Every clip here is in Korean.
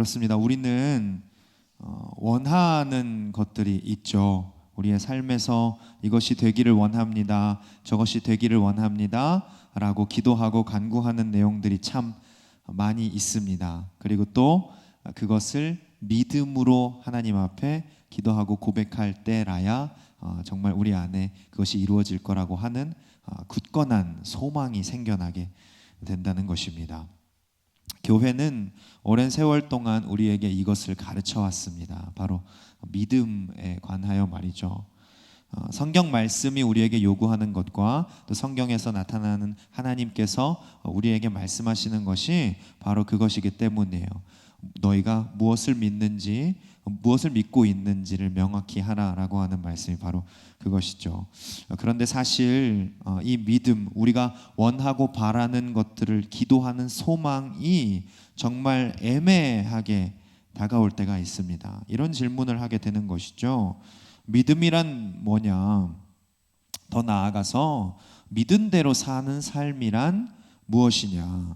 그렇습니다. 우리는 원하는 것들이 있죠. 우리의 삶에서 이것이 되기를 원합니다. 저것이 되기를 원합니다. 라고 기도하고 간구하는 내용들이 참 많이 있습니다. 그리고 또 그것을 믿음으로 하나님 앞에 기도하고 고백할 때라야 정말 우리 안에 그것이 이루어질 거라고 하는 굳건한 소망이 생겨나게 된다는 것입니다. 교회는 오랜 세월 동안 우리에게 이것을 가르쳐 왔습니다. 바로 믿음에 관하여 말이죠. 성경 말씀이 우리에게 요구하는 것과 또 성경에서 나타나는 하나님께서 우리에게 말씀하시는 것이 바로 그것이기 때문이에요. 너희가 무엇을 믿는지, 무엇을 믿고 있는지를 명확히 하라라고 하는 말씀이 바로 그것이죠. 그런데 사실 이 믿음, 우리가 원하고 바라는 것들을 기도하는 소망이 정말 애매하게 다가올 때가 있습니다. 이런 질문을 하게 되는 것이죠. 믿음이란 뭐냐? 더 나아가서 믿은 대로 사는 삶이란 무엇이냐?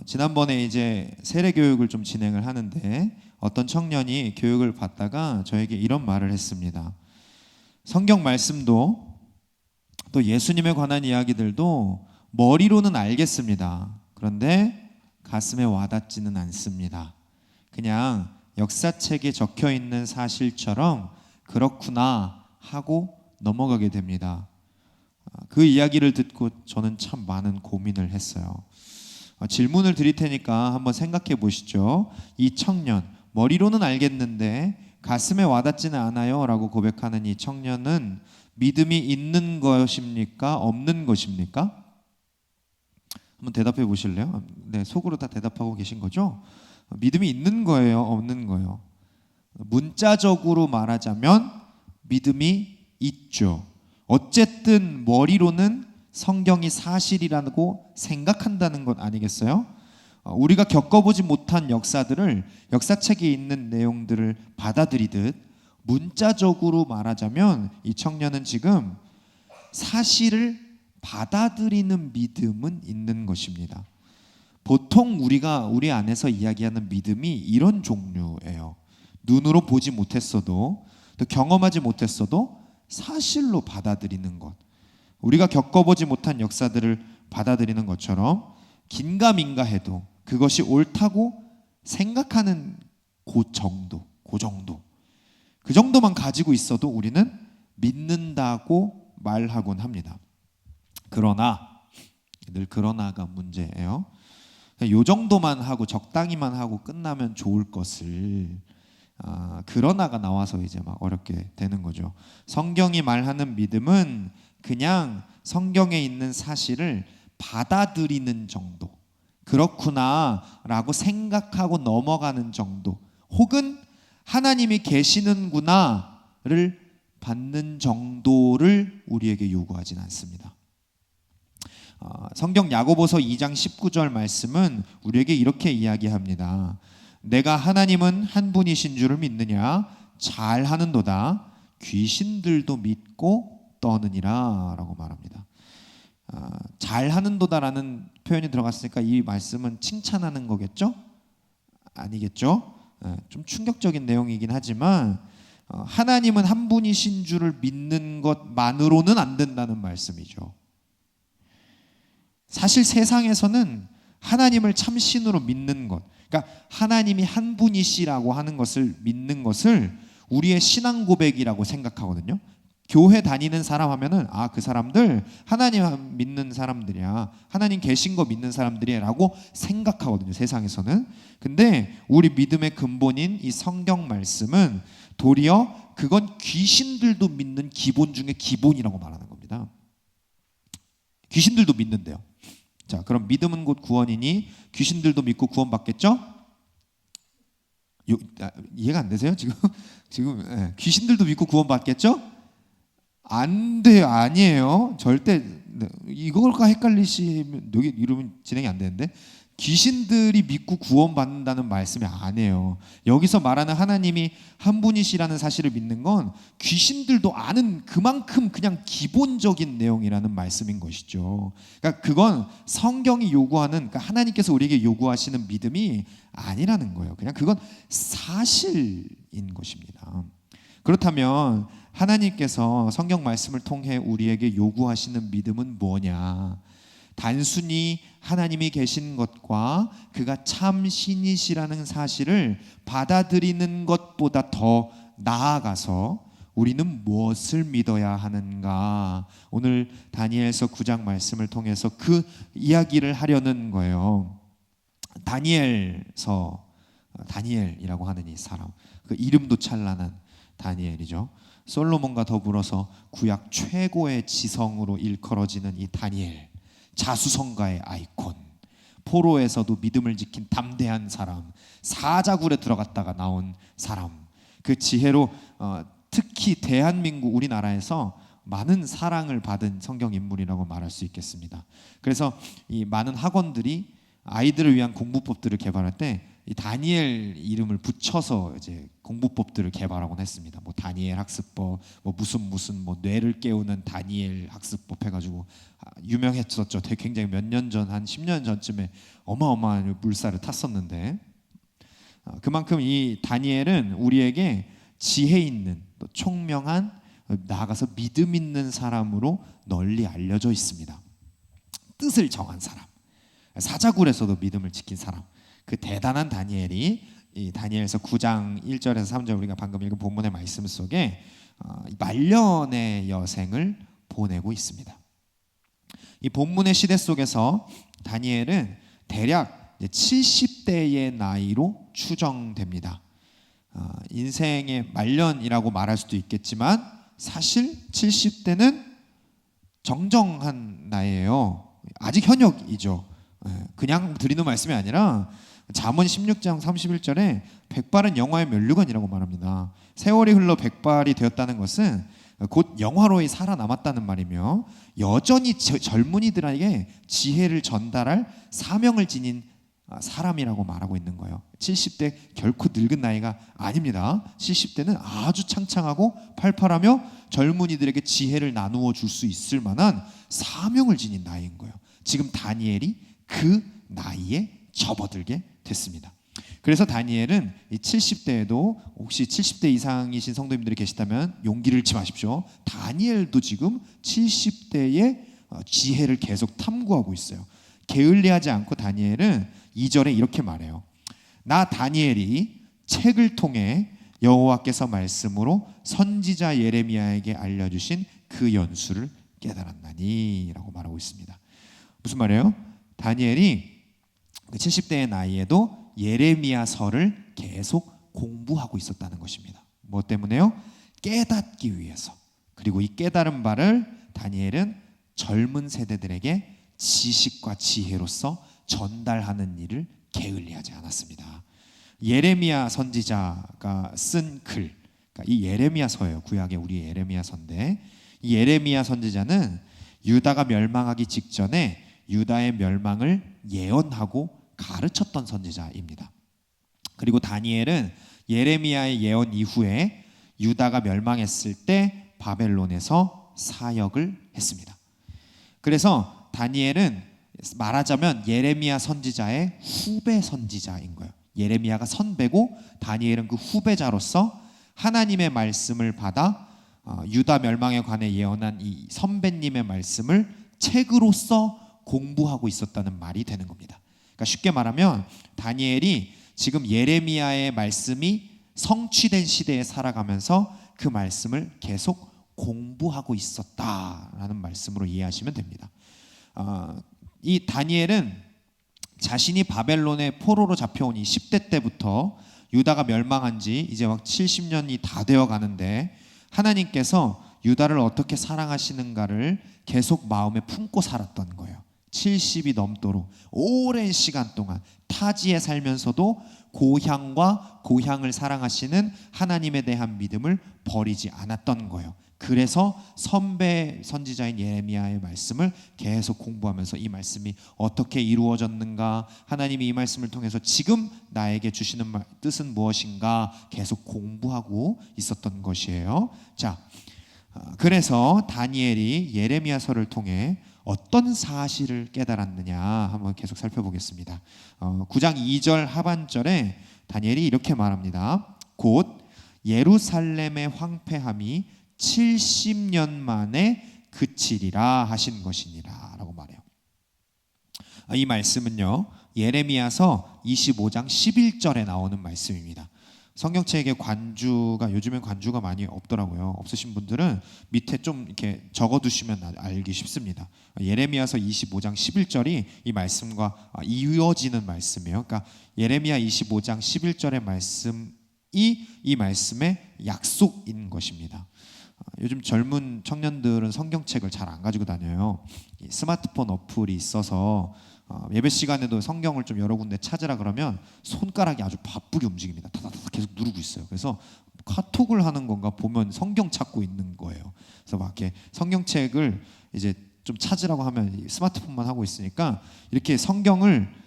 지난번에 이제 세례 교육을 좀 진행을 하는데 어떤 청년이 교육을 받다가 저에게 이런 말을 했습니다. 성경 말씀도 또 예수님에 관한 이야기들도 머리로는 알겠습니다. 그런데 가슴에 와닿지는 않습니다. 그냥 역사책에 적혀 있는 사실처럼 그렇구나 하고 넘어가게 됩니다. 그 이야기를 듣고 저는 참 많은 고민을 했어요. 질문을 드릴 테니까 한번 생각해 보시죠. 이 청년, 머리로는 알겠는데 가슴에 와닿지는 않아요 라고 고백하는 이 청년은 믿음이 있는 것입니까? 없는 것입니까? 한번 대답해 보실래요? 네, 속으로 다 대답하고 계신 거죠? 믿음이 있는 거예요? 없는 거예요? 문자적으로 말하자면 믿음이 있죠. 어쨌든 머리로는 성경이 사실이라고 생각한다는 것 아니겠어요? 우리가 겪어보지 못한 역사들을 역사책에 있는 내용들을 받아들이듯 문자적으로 말하자면 이 청년은 지금 사실을 받아들이는 믿음은 있는 것입니다. 보통 우리가 우리 안에서 이야기하는 믿음이 이런 종류예요. 눈으로 보지 못했어도 또 경험하지 못했어도 사실로 받아들이는 것. 우리가 겪어보지 못한 역사들을 받아들이는 것처럼 긴가민가 해도 그것이 옳다고 생각하는 그 정도. 그 정도만 가지고 있어도 우리는 믿는다고 말하곤 합니다. 그러나 늘 그러나가 문제예요. 요 정도만 하고 적당히만 하고 끝나면 좋을 것을 그러나가 나와서 이제 막 어렵게 되는 거죠. 성경이 말하는 믿음은 그냥 성경에 있는 사실을 받아들이는 정도, 그렇구나 라고 생각하고 넘어가는 정도, 혹은 하나님이 계시는구나를 받는 정도를 우리에게 요구하진 않습니다. 성경 야고보서 2장 19절 말씀은 우리에게 이렇게 이야기합니다. 내가 하나님은 한 분이신 줄을 믿느냐? 잘하는도다. 귀신들도 믿고 떠느니라 라고 말합니다. 잘하는도다라는 표현이 들어갔으니까 이 말씀은 칭찬하는 거겠죠? 아니겠죠? 좀 충격적인 내용이긴 하지만 하나님은 한 분이신 줄을 믿는 것만으로는 안 된다는 말씀이죠. 사실 세상에서는 하나님을 참신으로 믿는 것, 그러니까 하나님이 한 분이시라고 하는 것을 믿는 것을 우리의 신앙 고백이라고 생각하거든요. 교회 다니는 사람 하면은 그 사람들 하나님 믿는 사람들이야, 하나님 계신 거 믿는 사람들이라고 생각하거든요, 세상에서는. 근데 우리 믿음의 근본인 이 성경 말씀은 도리어 그건 귀신들도 믿는 기본 중에 기본이라고 말하는 겁니다. 귀신들도 믿는데요. 자, 그럼 믿음은 곧 구원이니 귀신들도 믿고 구원받겠죠? 이해가 안 되세요? 지금 귀신들도 믿고 구원받겠죠? 안 돼요. 아니에요. 절대. 이걸까 헷갈리시면 여기 이러면 진행이 안 되는데. 귀신들이 믿고 구원받는다는 말씀이 아니에요. 여기서 말하는 하나님이 한 분이시라는 사실을 믿는 건 귀신들도 아는 그만큼 그냥 기본적인 내용이라는 말씀인 것이죠. 그러니까 그건 성경이 요구하는, 그러니까 하나님께서 우리에게 요구하시는 믿음이 아니라는 거예요. 그냥 그건 사실인 것입니다. 그렇다면 하나님께서 성경 말씀을 통해 우리에게 요구하시는 믿음은 뭐냐? 단순히 하나님이 계신 것과 그가 참 신이시라는 사실을 받아들이는 것보다 더 나아가서 우리는 무엇을 믿어야 하는가? 오늘 다니엘서 9장 말씀을 통해서 그 이야기를 하려는 거예요. 다니엘이라고 하는 이 사람, 그 이름도 찬란한 다니엘이죠. 솔로몬과 더불어서 구약 최고의 지성으로 일컬어지는 이 다니엘, 자수성가의 아이콘, 포로에서도 믿음을 지킨 담대한 사람, 사자굴에 들어갔다가 나온 사람, 그 지혜로 특히 대한민국 우리나라에서 많은 사랑을 받은 성경 인물이라고 말할 수 있겠습니다. 그래서 이 많은 학원들이 아이들을 위한 공부법들을 개발할 때 이 다니엘 이름을 붙여서 이제 공부법들을 개발하곤 했습니다. 뭐 다니엘 학습법, 뭐 무슨 뭐 뇌를 깨우는 다니엘 학습법 해가지고 유명했었죠. 되게 굉장히 몇 년 전, 한 10년 전쯤에 어마어마한 물살을 탔었는데, 그만큼 이 다니엘은 우리에게 지혜 있는, 또 총명한, 나아가서 믿음 있는 사람으로 널리 알려져 있습니다. 뜻을 정한 사람, 사자굴에서도 믿음을 지킨 사람, 그 대단한 다니엘이 이 다니엘서 9장 1절에서 3절 우리가 방금 읽은 본문의 말씀 속에 말년의 여생을 보내고 있습니다. 이 본문의 시대 속에서 다니엘은 대략 70대의 나이로 추정됩니다. 인생의 말년이라고 말할 수도 있겠지만 사실 70대는 정정한 나이예요. 아직 현역이죠. 그냥 드리는 말씀이 아니라 잠언 16장 31절에 백발은 영화의 면류관이라고 말합니다. 세월이 흘러 백발이 되었다는 것은 곧 영화로이 살아남았다는 말이며, 여전히 젊은이들에게 지혜를 전달할 사명을 지닌 사람이라고 말하고 있는 거예요. 70대 결코 늙은 나이가 아닙니다. 70대는 아주 창창하고 팔팔하며 젊은이들에게 지혜를 나누어 줄 수 있을 만한 사명을 지닌 나이인 거예요. 지금 다니엘이 그 나이에 접어들게 됐습니다. 그래서 다니엘은 이 70대에도, 혹시 70대 이상이신 성도님들이 계시다면 용기를 잃지 마십시오. 다니엘도 지금 70대의 지혜를 계속 탐구하고 있어요. 게을리하지 않고 다니엘은 2절에 이렇게 말해요. 나 다니엘이 책을 통해 여호와께서 말씀으로 선지자 예레미야에게 알려주신 그 연수를 깨달았나니 라고 말하고 있습니다. 무슨 말이에요? 다니엘이 70대의 나이에도 예레미야서를 계속 공부하고 있었다는 것입니다. 뭐 때문에요? 깨닫기 위해서. 그리고 이 깨달은 바를 다니엘은 젊은 세대들에게 지식과 지혜로서 전달하는 일을 게을리하지 않았습니다. 예레미야 선지자가 쓴 글, 그러니까 이 예레미야서예요. 구약의 우리 예레미야서인데, 이 예레미야 선지자는 유다가 멸망하기 직전에 유다의 멸망을 예언하고 가르쳤던 선지자입니다. 그리고 다니엘은 예레미야의 예언 이후에 유다가 멸망했을 때 바벨론에서 사역을 했습니다. 그래서 다니엘은 말하자면 예레미야 선지자의 후배 선지자인 거예요. 예레미야가 선배고 다니엘은 그 후배자로서 하나님의 말씀을 받아 유다 멸망에 관해 예언한 이 선배님의 말씀을 책으로써 공부하고 있었다는 말이 되는 겁니다. 그러니까 쉽게 말하면 다니엘이 지금 예레미야의 말씀이 성취된 시대에 살아가면서 그 말씀을 계속 공부하고 있었다라는 말씀으로 이해하시면 됩니다. 이 다니엘은 자신이 바벨론의 포로로 잡혀온 이 10대 때부터 유다가 멸망한 지 이제 막 70년이 다 되어 가는데 하나님께서 유다를 어떻게 사랑하시는가를 계속 마음에 품고 살았던 거예요. 70이 넘도록 오랜 시간 동안 타지에 살면서도 고향과 고향을 사랑하시는 하나님에 대한 믿음을 버리지 않았던 거예요. 그래서 선배 선지자인 예레미야의 말씀을 계속 공부하면서 이 말씀이 어떻게 이루어졌는가, 하나님이 이 말씀을 통해서 지금 나에게 주시는 뜻은 무엇인가 계속 공부하고 있었던 것이에요. 자, 그래서 다니엘이 예레미야서를 통해 어떤 사실을 깨달았느냐 한번 계속 살펴보겠습니다. 9장 2절 하반절에 다니엘이 이렇게 말합니다. 곧 예루살렘의 황폐함이 70년 만에 그치리라 하신 것이니라 라고 말해요. 이 말씀은요, 예레미야서 25장 11절에 나오는 말씀입니다. 성경책에 관주가, 요즘엔 관주가 많이 없더라고요. 없으신 분들은 밑에 좀 이렇게 적어두시면 알기 쉽습니다. 예레미야서 25장 11절이 이 말씀과 이어지는 말씀이에요. 그러니까 예레미야 25장 11절의 말씀이 이 말씀의 약속인 것입니다. 요즘 젊은 청년들은 성경책을 잘 안 가지고 다녀요. 스마트폰 어플이 있어서 예배 시간에도 성경을 좀 여러 군데 찾으라 그러면 손가락이 아주 바쁘게 움직입니다. 다다다 계속 누르고 있어요. 그래서 카톡을 하는 건가 보면 성경 찾고 있는 거예요. 그래서 막 이렇게 성경책을 이제 좀 찾으라고 하면 스마트폰만 하고 있으니까 이렇게 성경을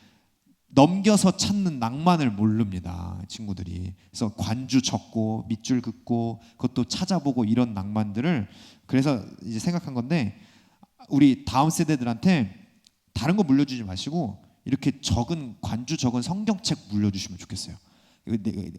넘겨서 찾는 낭만을 모릅니다, 친구들이. 그래서 관주 적고 밑줄 긋고 그것도 찾아보고 이런 낭만들을, 그래서 이제 생각한 건데, 우리 다음 세대들한테 다른 거 물려주지 마시고 이렇게 관주 적은 성경책 물려주시면 좋겠어요.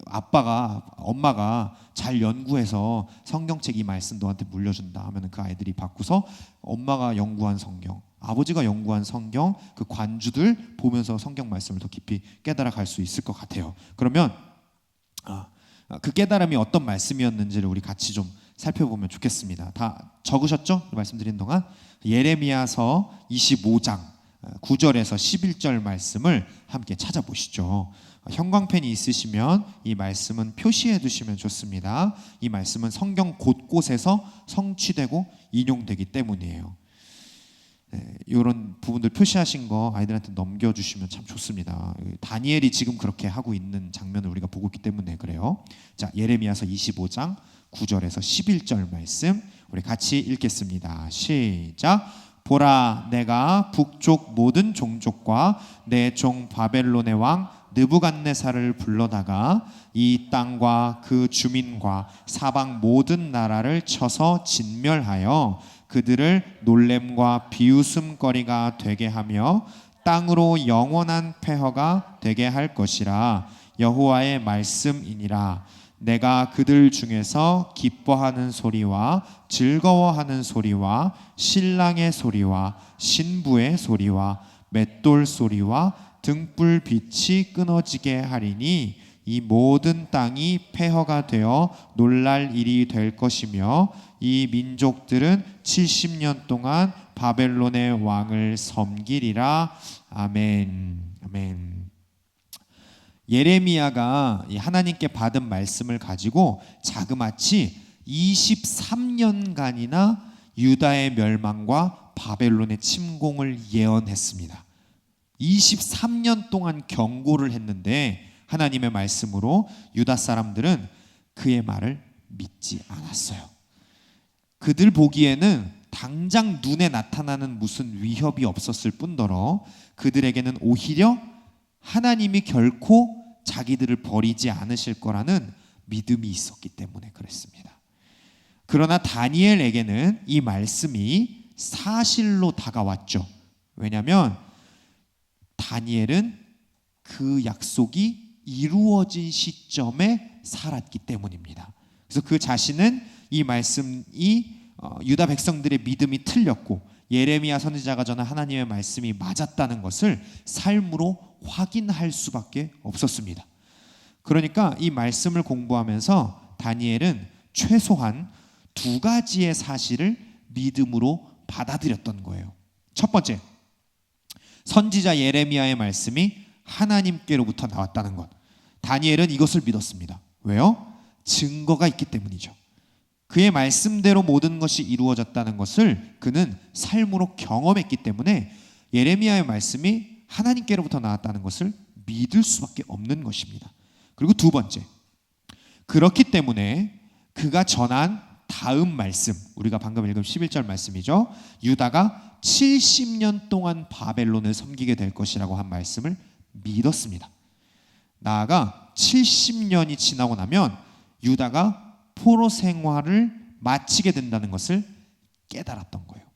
아빠가, 엄마가 잘 연구해서 성경책 이 말씀 너한테 물려준다 하면 그 아이들이 받고서 엄마가 연구한 성경, 아버지가 연구한 성경, 그 관주들 보면서 성경 말씀을 더 깊이 깨달아 갈 수 있을 것 같아요. 그러면 그 깨달음이 어떤 말씀이었는지를 우리 같이 좀 살펴보면 좋겠습니다. 다 적으셨죠? 말씀드린 동안 예레미야서 25장 9절에서 11절 말씀을 함께 찾아보시죠. 형광펜이 있으시면 이 말씀은 표시해 두시면 좋습니다. 이 말씀은 성경 곳곳에서 성취되고 인용되기 때문이에요. 이런 부분들 표시하신 거 아이들한테 넘겨주시면 참 좋습니다. 다니엘이 지금 그렇게 하고 있는 장면을 우리가 보고 있기 때문에 그래요. 자, 예레미야서 25장 9절에서 11절 말씀 우리 같이 읽겠습니다. 시작. 보라, 내가 북쪽 모든 종족과 내 종 바벨론의 왕 느부갓네살을 불러다가 이 땅과 그 주민과 사방 모든 나라를 쳐서 진멸하여 그들을 놀램과 비웃음거리가 되게 하며 땅으로 영원한 폐허가 되게 할 것이라. 여호와의 말씀이니라. 내가 그들 중에서 기뻐하는 소리와 즐거워하는 소리와 신랑의 소리와 신부의 소리와 맷돌 소리와 등불 빛이 끊어지게 하리니 이 모든 땅이 폐허가 되어 놀랄 일이 될 것이며 이 민족들은 70년 동안 바벨론의 왕을 섬기리라. 아멘. 아멘. 예레미야가 하나님께 받은 말씀을 가지고 자그마치 23년간이나 유다의 멸망과 바벨론의 침공을 예언했습니다. 23년 동안 경고를 했는데 하나님의 말씀으로 유다 사람들은 그의 말을 믿지 않았어요. 그들 보기에는 당장 눈에 나타나는 무슨 위협이 없었을 뿐더러 그들에게는 오히려 하나님이 결코 자기들을 버리지 않으실 거라는 믿음이 있었기 때문에 그랬습니다. 그러나 다니엘에게는 이 말씀이 사실로 다가왔죠. 왜냐하면 다니엘은 그 약속이 이루어진 시점에 살았기 때문입니다. 그래서 그 자신은 이 말씀이 유다 백성들의 믿음이 틀렸고 예레미야 선지자가 전한 하나님의 말씀이 맞았다는 것을 삶으로 확인할 수밖에 없었습니다. 그러니까 이 말씀을 공부하면서 다니엘은 최소한 두 가지의 사실을 믿음으로 받아들였던 거예요. 첫 번째, 선지자 예레미야의 말씀이 하나님께로부터 나왔다는 것. 다니엘은 이것을 믿었습니다. 왜요? 증거가 있기 때문이죠. 그의 말씀대로 모든 것이 이루어졌다는 것을 그는 삶으로 경험했기 때문에 예레미야의 말씀이 하나님께로부터 나왔다는 것을 믿을 수밖에 없는 것입니다. 그리고 두 번째, 그렇기 때문에 그가 전한 다음 말씀, 우리가 방금 읽은 11절 말씀이죠. 유다가 70년 동안 바벨론을 섬기게 될 것이라고 한 말씀을 믿었습니다. 나아가 70년이 지나고 나면 유다가 포로 생활을 마치게 된다는 것을 깨달았던 거예요.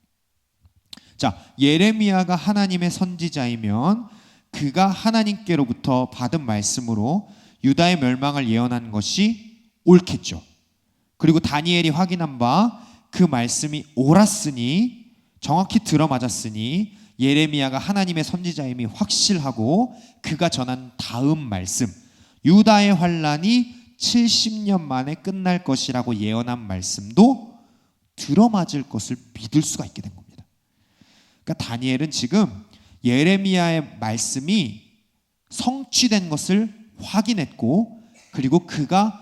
자, 예레미야가 하나님의 선지자이면 그가 하나님께로부터 받은 말씀으로 유다의 멸망을 예언한 것이 옳겠죠. 그리고 다니엘이 확인한 바 그 말씀이 옳았으니, 정확히 들어맞았으니 예레미야가 하나님의 선지자임이 확실하고 그가 전한 다음 말씀, 유다의 환란이 70년 만에 끝날 것이라고 예언한 말씀도 들어맞을 것을 믿을 수가 있게 된 겁니다. 그러니까 다니엘은 지금 예레미야의 말씀이 성취된 것을 확인했고, 그리고 그가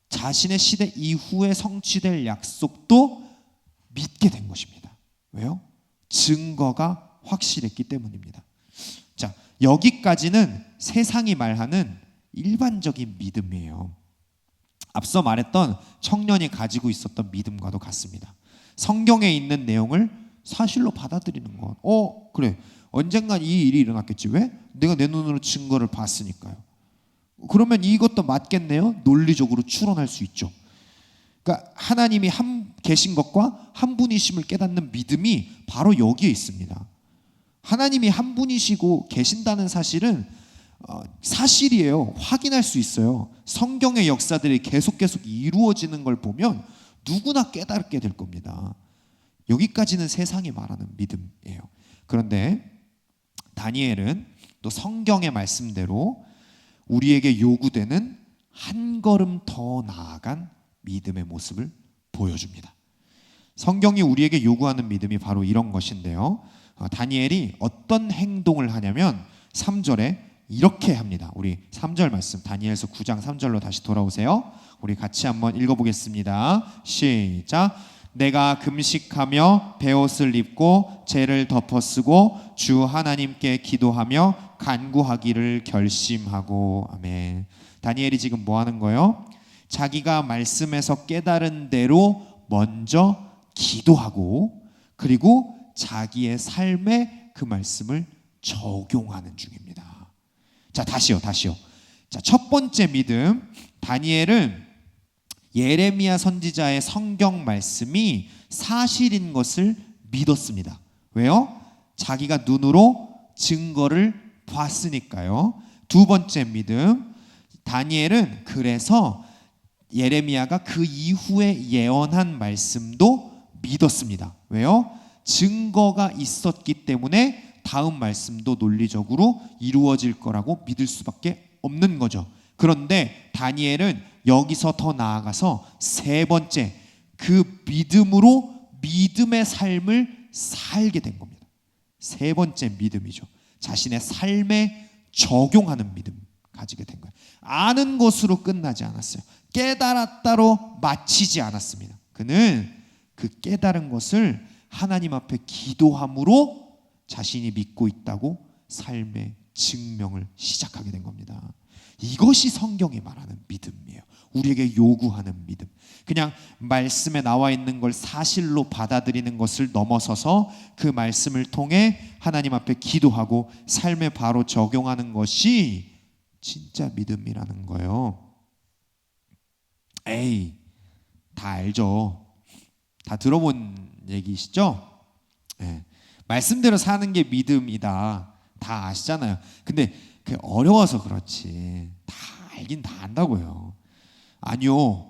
자신의 시대 이후에 성취될 약속도 믿게 된 것입니다. 왜요? 증거가 확실했기 때문입니다. 자, 여기까지는 세상이 말하는 일반적인 믿음이에요. 앞서 말했던 청년이 가지고 있었던 믿음과도 같습니다. 성경에 있는 내용을 사실로 받아들이는 것. 그래, 언젠간 이 일이 일어났겠지. 왜? 내가 내 눈으로 증거를 봤으니까요. 그러면 이것도 맞겠네요. 논리적으로 추론할 수 있죠. 그러니까 하나님이 한 계신 것과 한 분이심을 깨닫는 믿음이 바로 여기에 있습니다. 하나님이 한 분이시고 계신다는 사실은 사실이에요. 확인할 수 있어요. 성경의 역사들이 계속 이루어지는 걸 보면 누구나 깨닫게 될 겁니다. 여기까지는 세상이 말하는 믿음이에요. 그런데 다니엘은 또 성경의 말씀대로 우리에게 요구되는 한 걸음 더 나아간 믿음의 모습을 보여줍니다. 성경이 우리에게 요구하는 믿음이 바로 이런 것인데요. 다니엘이 어떤 행동을 하냐면 3절에 이렇게 합니다. 우리 3절 말씀, 다니엘서 9장 3절로 다시 돌아오세요. 우리 같이 한번 읽어보겠습니다. 시작. 내가 금식하며 베옷을 입고 재를 덮어쓰고 주 하나님께 기도하며 간구하기를 결심하고. 아멘. 다니엘이 지금 뭐 하는 거예요? 자기가 말씀에서 깨달은 대로 먼저 기도하고, 그리고 자기의 삶에 그 말씀을 적용하는 중입니다. 자, 다시요. 자, 첫 번째 믿음, 다니엘은 예레미야 선지자의 성경 말씀이 사실인 것을 믿었습니다. 왜요? 자기가 눈으로 증거를 봤으니까요. 두 번째 믿음, 다니엘은 그래서 예레미야가 그 이후에 예언한 말씀도 믿었습니다. 왜요? 증거가 있었기 때문에 다음 말씀도 논리적으로 이루어질 거라고 믿을 수밖에 없는 거죠. 그런데 다니엘은 여기서 더 나아가서 세 번째, 그 믿음으로 믿음의 삶을 살게 된 겁니다. 세 번째 믿음이죠. 자신의 삶에 적용하는 믿음 가지게 된 거예요. 아는 것으로 끝나지 않았어요. 깨달았다로 마치지 않았습니다. 그는 그 깨달은 것을 하나님 앞에 기도함으로 자신이 믿고 있다고 삶의 증명을 시작하게 된 겁니다. 이것이 성경이 말하는 믿음이에요. 우리에게 요구하는 믿음. 그냥 말씀에 나와 있는 걸 사실로 받아들이는 것을 넘어서서 그 말씀을 통해 하나님 앞에 기도하고 삶에 바로 적용하는 것이 진짜 믿음이라는 거예요. 에이, 다 알죠. 다 들어본 얘기시죠? 네. 말씀대로 사는 게 믿음이다. 다 아시잖아요. 근데 그게 어려워서 그렇지. 다 알긴 다 안다고요. 아니요.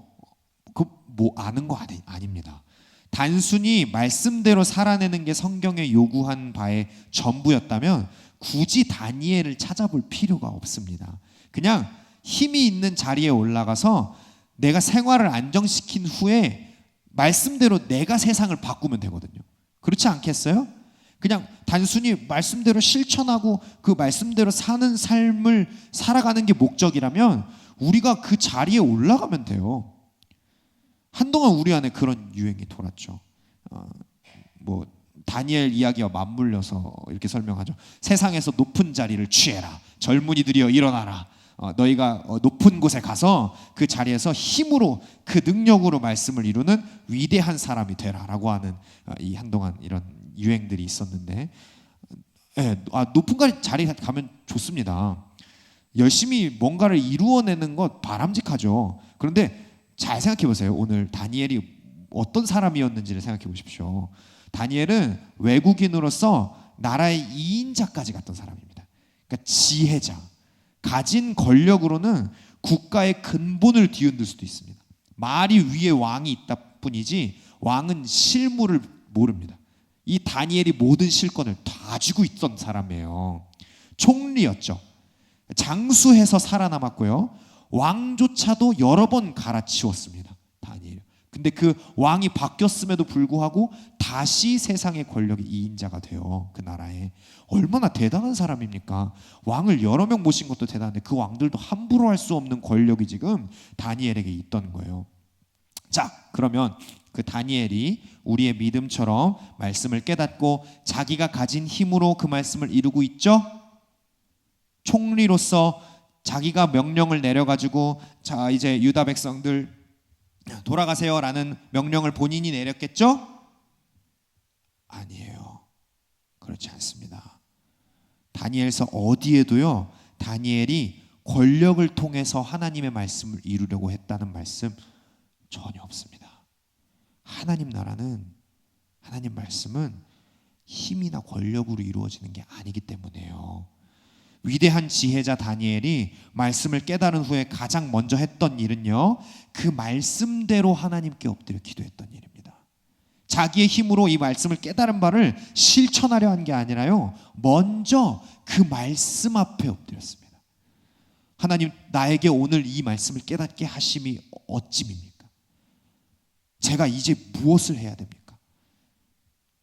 그 뭐 아는 거 아닙니다. 단순히 말씀대로 살아내는 게 성경에 요구한 바의 전부였다면 굳이 다니엘을 찾아볼 필요가 없습니다. 그냥 힘이 있는 자리에 올라가서 내가 생활을 안정시킨 후에 말씀대로 내가 세상을 바꾸면 되거든요. 그렇지 않겠어요? 그냥 단순히 말씀대로 실천하고 그 말씀대로 사는 삶을 살아가는 게 목적이라면 우리가 그 자리에 올라가면 돼요. 한동안 우리 안에 그런 유행이 돌았죠. 뭐 다니엘 이야기와 맞물려서 이렇게 설명하죠. 세상에서 높은 자리를 취해라. 젊은이들이여 일어나라. 너희가 높은 곳에 가서 그 자리에서 힘으로 그 능력으로 말씀을 이루는 위대한 사람이 되라라고 하는 이 한동안 이런 유행들이 있었는데, 높은 자리에 가면 좋습니다. 열심히 뭔가를 이루어내는 것 바람직하죠. 그런데 잘 생각해 보세요. 오늘 다니엘이 어떤 사람이었는지를 생각해 보십시오. 다니엘은 외국인으로서 나라의 2인자까지 갔던 사람입니다. 그러니까 지혜자, 가진 권력으로는 국가의 근본을 뒤흔들 수도 있습니다. 말이 위에 왕이 있다 뿐이지 왕은 실무를 모릅니다. 이 다니엘이 모든 실권을 다 쥐고 있던 사람이에요. 총리였죠. 장수해서 살아남았고요. 왕조차도 여러 번 갈아치웠습니다. 다니엘. 근데 그 왕이 바뀌었음에도 불구하고 다시 세상의 권력의 2인자가 돼요. 그 나라에. 얼마나 대단한 사람입니까? 왕을 여러 명 모신 것도 대단한데 그 왕들도 함부로 할 수 없는 권력이 지금 다니엘에게 있던 거예요. 자, 그러면 그 다니엘이 우리의 믿음처럼 말씀을 깨닫고 자기가 가진 힘으로 그 말씀을 이루고 있죠? 총리로서 자기가 명령을 내려가지고 자, 이제 유다 백성들 돌아가세요라는 명령을 본인이 내렸겠죠? 아니에요. 그렇지 않습니다. 다니엘서 어디에도요, 다니엘이 권력을 통해서 하나님의 말씀을 이루려고 했다는 말씀 전혀 없습니다. 하나님 나라는, 하나님 말씀은 힘이나 권력으로 이루어지는 게 아니기 때문에요. 위대한 지혜자 다니엘이 말씀을 깨달은 후에 가장 먼저 했던 일은요, 그 말씀대로 하나님께 엎드려 기도했던 일입니다. 자기의 힘으로 이 말씀을 깨달은 바를 실천하려 한 게 아니라요, 먼저 그 말씀 앞에 엎드렸습니다. 하나님, 나에게 오늘 이 말씀을 깨닫게 하심이 어찌입니까? 제가 이제 무엇을 해야 됩니까?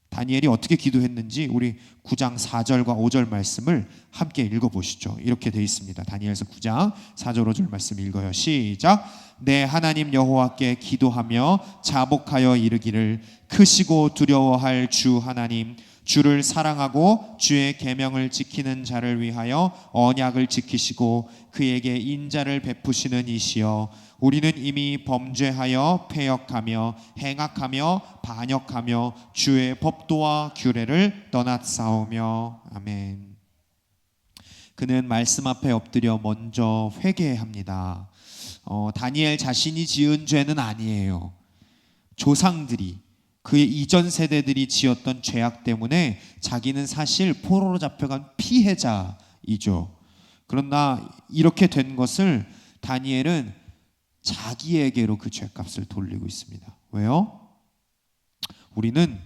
다니엘이 어떻게 기도했는지 우리 9장 4절과 5절 말씀을 함께 읽어보시죠. 이렇게 되어 있습니다. 다니엘서 9장 4절 5절 말씀 읽어요. 시작. 내 하나님 여호와께 기도하며 자복하여 이르기를, 크시고 두려워할 주 하나님, 주를 사랑하고 주의 계명을 지키는 자를 위하여 언약을 지키시고 그에게 인자를 베푸시는 이시여, 우리는 이미 범죄하여 패역하며 행악하며 반역하며 주의 법도와 규례를 떠났사오며. 아멘. 그는 말씀 앞에 엎드려 먼저 회개합니다. 다니엘 자신이 지은 죄는 아니에요. 조상들이, 그의 이전 세대들이 지었던 죄악 때문에 자기는 사실 포로로 잡혀간 피해자이죠. 그러나 이렇게 된 것을 다니엘은 자기에게로 그 죄값을 돌리고 있습니다. 왜요? 우리는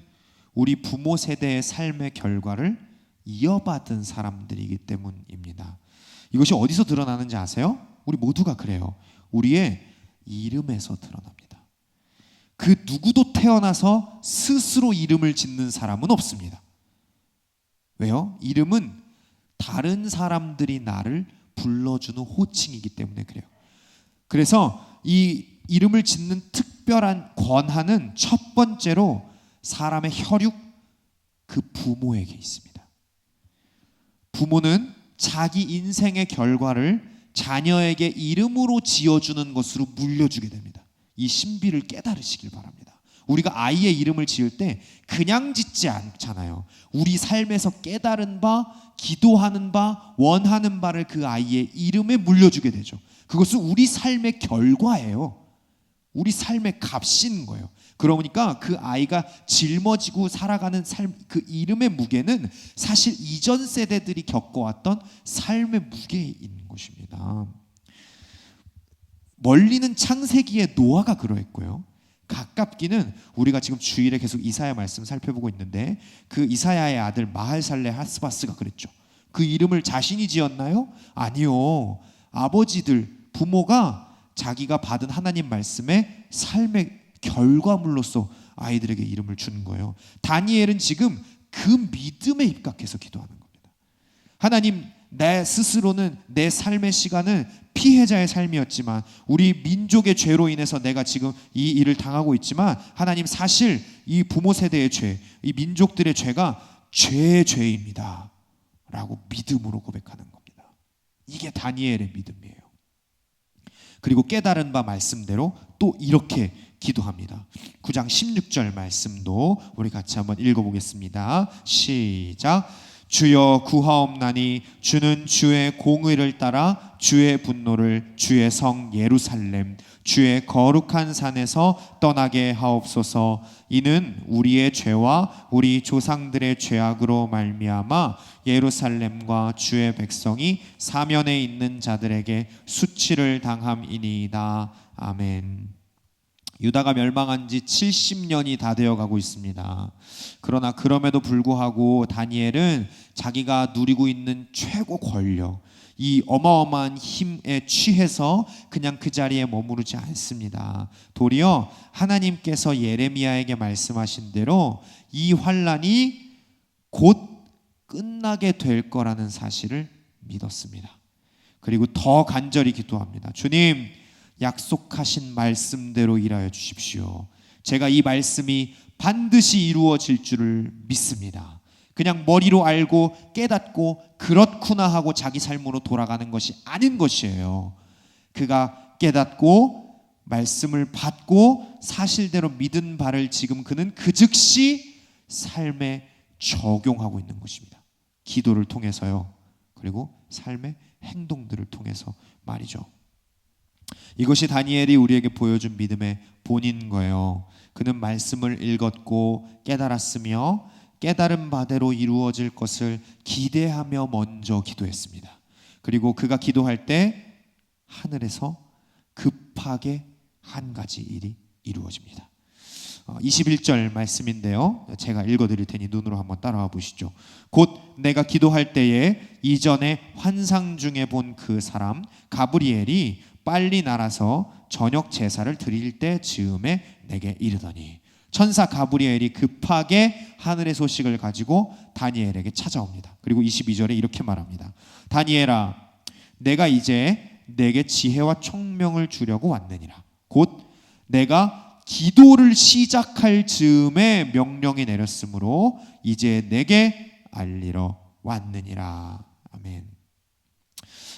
우리 부모 세대의 삶의 결과를 이어받은 사람들이기 때문입니다. 이것이 어디서 드러나는지 아세요? 우리 모두가 그래요. 우리의 이름에서 드러납니다. 그 누구도 태어나서 스스로 이름을 짓는 사람은 없습니다. 왜요? 이름은 다른 사람들이 나를 불러주는 호칭이기 때문에 그래요. 그래서 이 이름을 짓는 특별한 권한은 첫 번째로 사람의 혈육, 그 부모에게 있습니다. 부모는 자기 인생의 결과를 자녀에게 이름으로 지어주는 것으로 물려주게 됩니다. 이 신비를 깨달으시길 바랍니다. 우리가 아이의 이름을 지을 때 그냥 짓지 않잖아요. 우리 삶에서 깨달은 바, 기도하는 바, 원하는 바를 그 아이의 이름에 물려주게 되죠. 그것은 우리 삶의 결과예요. 우리 삶의 값인 거예요. 그러니까 그 아이가 짊어지고 살아가는 삶, 그 이름의 무게는 사실 이전 세대들이 겪어왔던 삶의 무게에 있는 것입니다. 멀리는 창세기의 노아가 그러했고요, 가깝기는 우리가 지금 주일에 계속 이사야 말씀 살펴보고 있는데 그 이사야의 아들 마할살레 하스바스가 그랬죠. 그 이름을 자신이 지었나요? 아니요. 아버지들, 부모가 자기가 받은 하나님 말씀의 삶의 결과물로서 아이들에게 이름을 주는 거예요. 다니엘은 지금 그 믿음에 입각해서 기도하는 겁니다. 하나님, 내 스스로는 내 삶의 시간은 피해자의 삶이었지만, 우리 민족의 죄로 인해서 내가 지금 이 일을 당하고 있지만, 하나님, 사실 이 부모 세대의 죄, 이 민족들의 죄가 죄의 죄입니다 라고 믿음으로 고백하는 겁니다. 이게 다니엘의 믿음이에요. 그리고 깨달은 바 말씀대로 또 이렇게 기도합니다. 9장 16절 말씀도 우리 같이 한번 읽어보겠습니다. 시작. 주여 구하옵나니 주는 주의 공의를 따라 주의 분노를 주의 성 예루살렘 주의 거룩한 산에서 떠나게 하옵소서. 이는 우리의 죄와 우리 조상들의 죄악으로 말미암아 예루살렘과 주의 백성이 사면에 있는 자들에게 수치를 당함이니이다. 아멘. 유다가 멸망한 지 70년이 다 되어 가고 있습니다. 그러나 그럼에도 불구하고 다니엘은 자기가 누리고 있는 최고 권력, 이 어마어마한 힘에 취해서 그냥 그 자리에 머무르지 않습니다. 도리어 하나님께서 예레미야에게 말씀하신 대로 이 환란이 곧 끝나게 될 거라는 사실을 믿었습니다. 그리고 더 간절히 기도합니다. 주님, 약속하신 말씀대로 일하여 주십시오. 제가 이 말씀이 반드시 이루어질 줄을 믿습니다. 그냥 머리로 알고 깨닫고 그렇구나 하고 자기 삶으로 돌아가는 것이 아닌 것이에요. 그가 깨닫고 말씀을 받고 사실대로 믿은 바를 지금 그는 그 즉시 삶에 적용하고 있는 것입니다. 기도를 통해서요. 그리고 삶의 행동들을 통해서 말이죠. 이것이 다니엘이 우리에게 보여준 믿음의 본인 거예요. 그는 말씀을 읽었고 깨달았으며 깨달은 바대로 이루어질 것을 기대하며 먼저 기도했습니다. 그리고 그가 기도할 때 하늘에서 급하게 한 가지 일이 이루어집니다. 21절 말씀인데요. 제가 읽어드릴 테니 눈으로 한번 따라와 보시죠. 곧 내가 기도할 때에 이전에 환상 중에 본 그 사람 가브리엘이 빨리 날아서 저녁 제사를 드릴 때 즈음에 내게 이르더니 천사 가브리엘이 급하게 하늘의 소식을 가지고 다니엘에게 찾아옵니다. 그리고 22절에 이렇게 말합니다. 다니엘아, 내가 이제 내게 지혜와 총명을 주려고 왔느니라. 곧 내가 기도를 시작할 즈음에 명령이 내렸으므로 이제 내게 알리러 왔느니라. 아멘.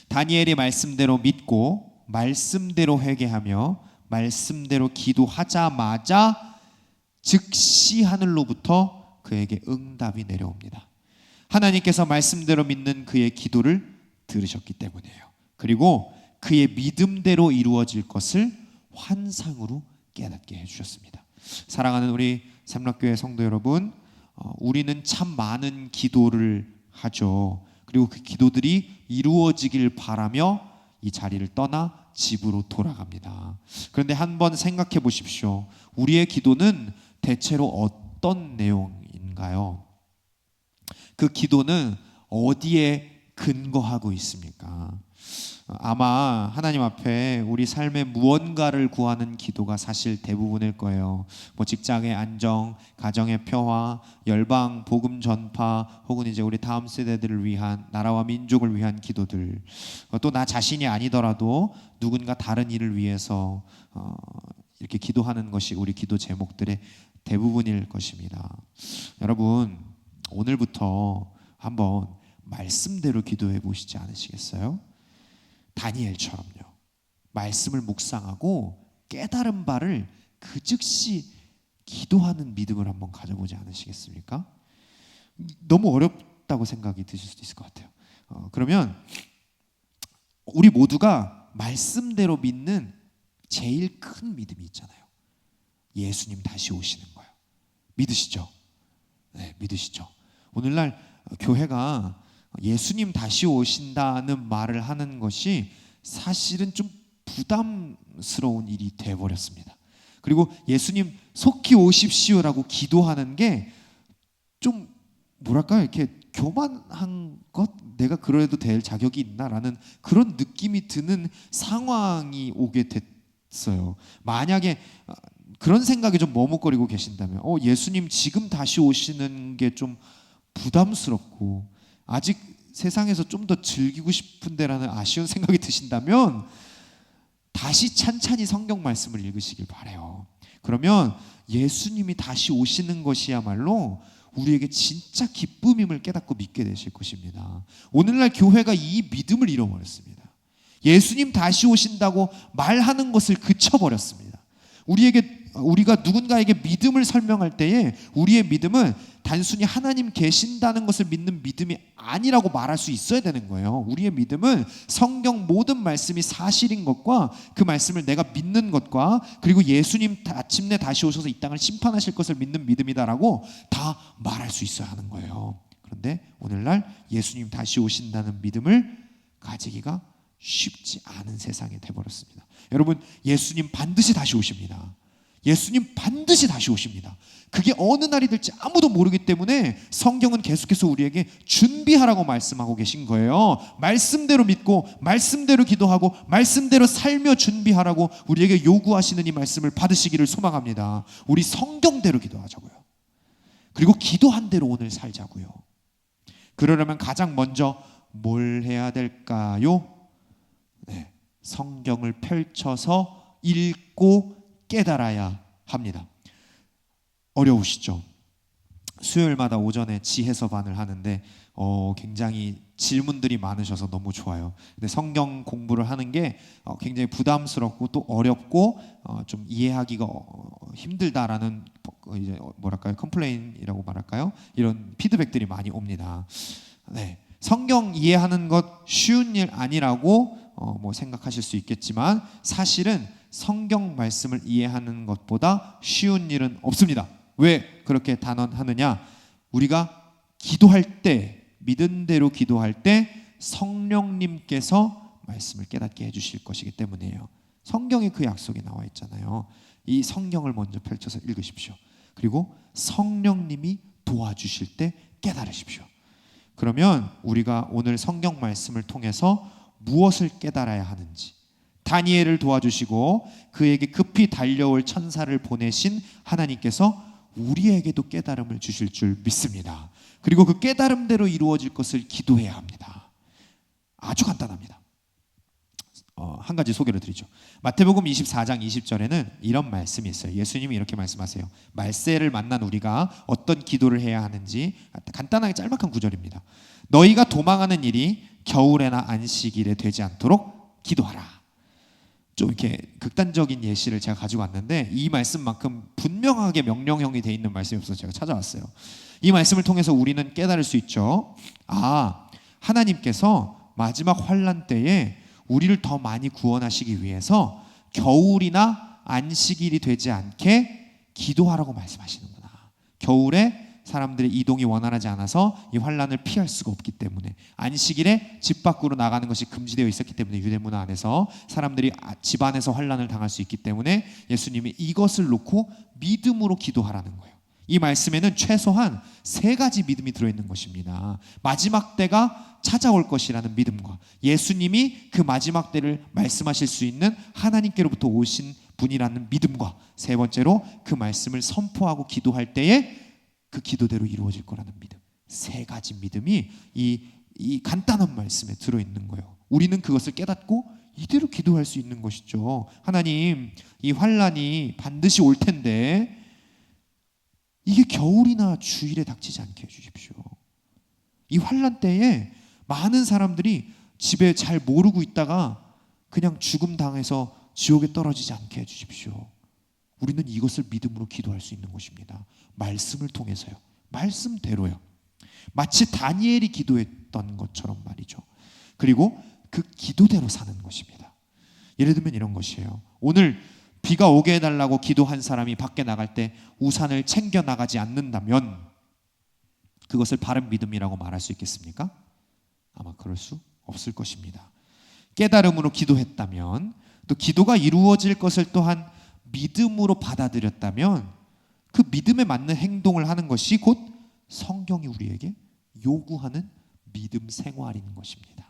다니엘이 말씀대로 믿고 말씀대로 회개하며 말씀대로 기도하자마자 즉시 하늘로부터 그에게 응답이 내려옵니다. 하나님께서 말씀대로 믿는 그의 기도를 들으셨기 때문이에요. 그리고 그의 믿음대로 이루어질 것을 환상으로 깨닫게 해주셨습니다. 사랑하는 우리 샘락교회 성도 여러분, 우리는 참 많은 기도를 하죠. 그리고 그 기도들이 이루어지길 바라며 이 자리를 떠나 집으로 돌아갑니다. 그런데 한번 생각해 보십시오. 우리의 기도는 대체로 어떤 내용인가요? 그 기도는 어디에 근거하고 있습니까? 아마 하나님 앞에 우리 삶의 무언가를 구하는 기도가 사실 대부분일 거예요. 뭐 직장의 안정, 가정의 평화, 열방 복음 전파, 혹은 이제 우리 다음 세대들을 위한, 나라와 민족을 위한 기도들, 또 나 자신이 아니더라도 누군가 다른 일을 위해서 이렇게 기도하는 것이 우리 기도 제목들의 대부분일 것입니다. 여러분, 오늘부터 한번 말씀대로 기도해 보시지 않으시겠어요? 다니엘처럼요. 말씀을 묵상하고 깨달은 바를 그 즉시 기도하는 믿음을 한번 가져보지 않으시겠습니까? 너무 어렵다고 생각이 드실 수도 있을 것 같아요. 그러면 우리 모두가 말씀대로 믿는 제일 큰 믿음이 있잖아요. 예수님 다시 오시는 거예요. 믿으시죠? 네, 믿으시죠? 오늘날 교회가 예수님 다시 오신다는 말을 하는 것이 사실은 좀 부담스러운 일이 되어버렸습니다. 그리고 예수님 속히 오십시오라고 기도하는 게 좀 뭐랄까요? 이렇게 교만한 것? 내가 그래도 될 자격이 있나라는 그런 느낌이 드는 상황이 오게 됐어요. 만약에 그런 생각에 좀 머뭇거리고 계신다면 예수님 지금 다시 오시는 게 좀 부담스럽고 아직 세상에서 좀 더 즐기고 싶은데라는 아쉬운 생각이 드신다면 다시 찬찬히 성경 말씀을 읽으시길 바라요. 그러면 예수님이 다시 오시는 것이야말로 우리에게 진짜 기쁨임을 깨닫고 믿게 되실 것입니다. 오늘날 교회가 이 믿음을 잃어버렸습니다. 예수님 다시 오신다고 말하는 것을 그쳐버렸습니다. 우리가 누군가에게 믿음을 설명할 때에 우리의 믿음은 단순히 하나님 계신다는 것을 믿는 믿음이 아니라고 말할 수 있어야 되는 거예요. 우리의 믿음은 성경 모든 말씀이 사실인 것과 그 말씀을 내가 믿는 것과 그리고 예수님 마침내 다시 오셔서 이 땅을 심판하실 것을 믿는 믿음이다라고 다 말할 수 있어야 하는 거예요. 그런데 오늘날 예수님 다시 오신다는 믿음을 가지기가 쉽지 않은 세상이 돼버렸습니다. 여러분, 예수님 반드시 다시 오십니다. 예수님 반드시 다시 오십니다. 그게 어느 날이 될지 아무도 모르기 때문에 성경은 계속해서 우리에게 준비하라고 말씀하고 계신 거예요. 말씀대로 믿고 말씀대로 기도하고 말씀대로 살며 준비하라고 우리에게 요구하시는 이 말씀을 받으시기를 소망합니다. 우리 성경대로 기도하자고요. 그리고 기도한 대로 오늘 살자고요. 그러려면 가장 먼저 뭘 해야 될까요? 네, 성경을 펼쳐서 읽고 깨달아야 합니다. 어려우시죠? 수요일마다 오전에 지혜서반을 하는데 굉장히 질문들이 많으셔서 너무 좋아요. 근데 성경 공부를 하는 게 굉장히 부담스럽고 또 어렵고 좀 이해하기가 힘들다라는 이제 뭐랄까요? 컴플레인이라고 말할까요? 이런 피드백들이 많이 옵니다. 네, 성경 이해하는 것 쉬운 일 아니라고 뭐 생각하실 수 있겠지만 사실은 성경 말씀을 이해하는 것보다 쉬운 일은 없습니다. 왜 그렇게 단언하느냐? 우리가 기도할 때, 믿은 대로 기도할 때 성령님께서 말씀을 깨닫게 해주실 것이기 때문이에요. 성경에 그 약속이 나와 있잖아요. 이 성경을 먼저 펼쳐서 읽으십시오. 그리고 성령님이 도와주실 때 깨달으십시오. 그러면 우리가 오늘 성경 말씀을 통해서 무엇을 깨달아야 하는지, 다니엘을 도와주시고 그에게 급히 달려올 천사를 보내신 하나님께서 우리에게도 깨달음을 주실 줄 믿습니다. 그리고 그 깨달음대로 이루어질 것을 기도해야 합니다. 아주 간단합니다. 한 가지 소개를 드리죠. 마태복음 24장 20절에는 이런 말씀이 있어요. 예수님이 이렇게 말씀하세요. 말세를 만난 우리가 어떤 기도를 해야 하는지 간단하게 짤막한 구절입니다. 너희가 도망하는 일이 겨울에나 안식일에 되지 않도록 기도하라. 좀 이렇게 극단적인 예시를 제가 가지고 왔는데 이 말씀만큼 분명하게 명령형이 돼 있는 말씀이 없어서 제가 찾아왔어요. 이 말씀을 통해서 우리는 깨달을 수 있죠. 하나님께서 마지막 환난 때에 우리를 더 많이 구원하시기 위해서 겨울이나 안식일이 되지 않게 기도하라고 말씀하시는구나. 겨울에 사람들의 이동이 원활하지 않아서 이 환난을 피할 수가 없기 때문에, 안식일에 집 밖으로 나가는 것이 금지되어 있었기 때문에 유대 문화 안에서 사람들이 집 안에서 환난을 당할 수 있기 때문에 예수님이 이것을 놓고 믿음으로 기도하라는 거예요. 이 말씀에는 최소한 3가지 믿음이 들어있는 것입니다. 마지막 때가 찾아올 것이라는 믿음과 예수님이 그 마지막 때를 말씀하실 수 있는 하나님께로부터 오신 분이라는 믿음과, 세 번째로 그 말씀을 선포하고 기도할 때에 그 기도대로 이루어질 거라는 믿음. 3가지 믿음이 이 간단한 말씀에 들어있는 거예요. 우리는 그것을 깨닫고 이대로 기도할 수 있는 것이죠. 하나님, 이 환난이 반드시 올 텐데 이게 겨울이나 주일에 닥치지 않게 해주십시오. 이 환난 때에 많은 사람들이 집에 잘 모르고 있다가 그냥 죽음 당해서 지옥에 떨어지지 않게 해주십시오. 우리는 이것을 믿음으로 기도할 수 있는 것입니다. 말씀을 통해서요. 말씀대로요. 마치 다니엘이 기도했던 것처럼 말이죠. 그리고 그 기도대로 사는 것입니다. 예를 들면 이런 것이에요. 오늘 비가 오게 해달라고 기도한 사람이 밖에 나갈 때 우산을 챙겨 나가지 않는다면 그것을 바른 믿음이라고 말할 수 있겠습니까? 아마 그럴 수 없을 것입니다. 깨달음으로 기도했다면, 또 기도가 이루어질 것을 또한 믿음으로 받아들였다면 그 믿음에 맞는 행동을 하는 것이 곧 성경이 우리에게 요구하는 믿음 생활인 것입니다.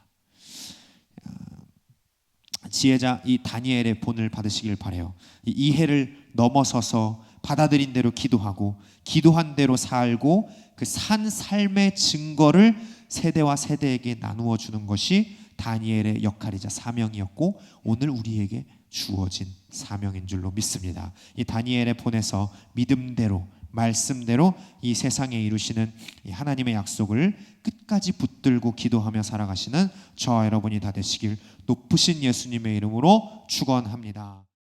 지혜자 이 다니엘의 본을 받으시길 바라요. 이 이해를 넘어서서 받아들인 대로 기도하고 기도한 대로 살고 그 산 삶의 증거를 세대와 세대에게 나누어 주는 것이 다니엘의 역할이자 사명이었고 오늘 우리에게 주어진 사명인 줄로 믿습니다. 이 다니엘의 본에서 믿음대로 말씀대로 이 세상에 이루시는 이 하나님의 약속을 끝까지 붙들고 기도하며 살아가시는 저와 여러분이 다 되시길 높으신 예수님의 이름으로 축원합니다.